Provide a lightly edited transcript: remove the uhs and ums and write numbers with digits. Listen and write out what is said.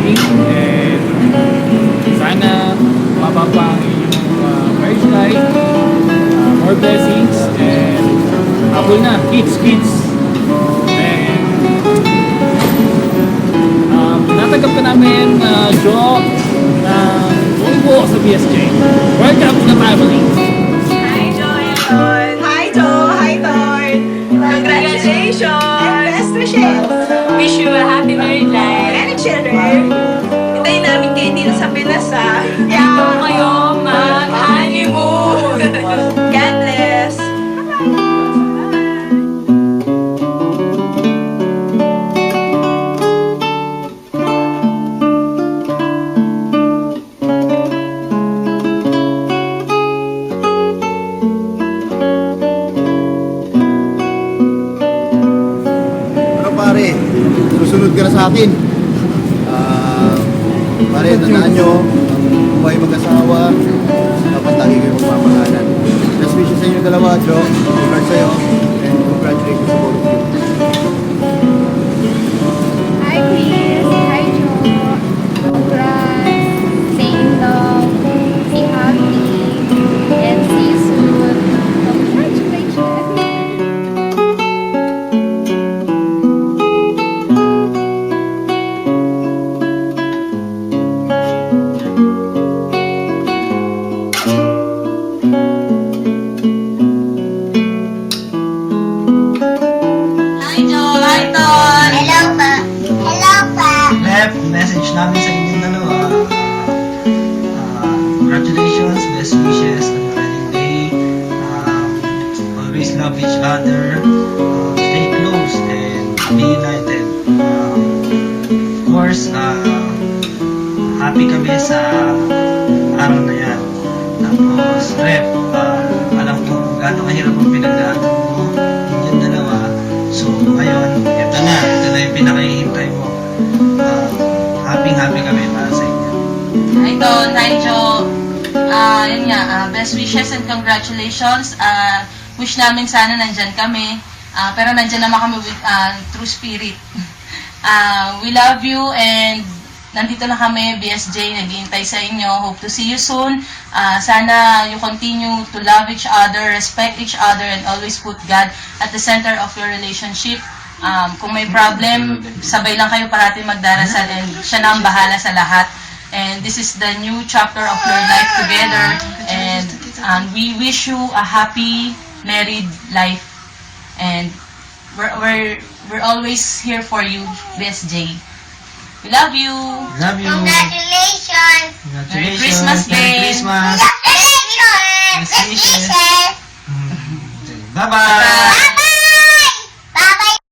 blessing and sana mababa ang inyong marriage life, more blessings, and habol na, kids. And natanggap ka namin Jo ng buong buo sa BSJ. Welcome to the family! Hi, Joy and Ton. Hi, Joe. Hi, Ton. Congratulations. And best wishes. Wish you a happy married life. And children. Hintayin namin kayo dito sa Pinas, ha? Dito kayo mag-honeymoon. God bless. Pare, susunod ka na sa akin. Pare, tandaan nyo, buhay mag-asawa, dapat lagi kayo magmamahalan. Best wishes sa inyo dalawa, Jo. Congrats sa'yo, and congratulations sa both of you. Hi Chris, hi Joe. Congrats. Stay in love, stay happy, and see you soon. Congratulations. Hi, Joe. Hi, Ton. Hello pa. Hello pa. Left message namin sa inyong dalawa. Congratulations, best wishes on your wedding day. Always love each other. Stay close and be united. Of course, happy kami sa araw na yan. Tapos, Rep, alam ko kung gaano kahirap ang pinagdaanan mo inyong dalawa. So, ngayon, ito na yung pinakahihintay mo. Happy kami para sa inyo. Hi Don, hi Joe. Yun nga, best wishes and congratulations. Wish namin sana nandyan kami. Pero nandyan naman kami with true spirit. We love you and nandito na kami, BSJ, naghihintay sa inyo. Hope to see you soon. Sana you continue to love each other, respect each other, and always put God at the center of your relationship. Kung may problem, sabay lang kayo parati magdarasal and siya na ang bahala sa lahat. And this is the new chapter of your life together. And we wish you a happy married life. And we're always here for you, BSJ. We love you. Love you. Congratulations. Congratulations. Merry Christmas Day. Merry Christmas.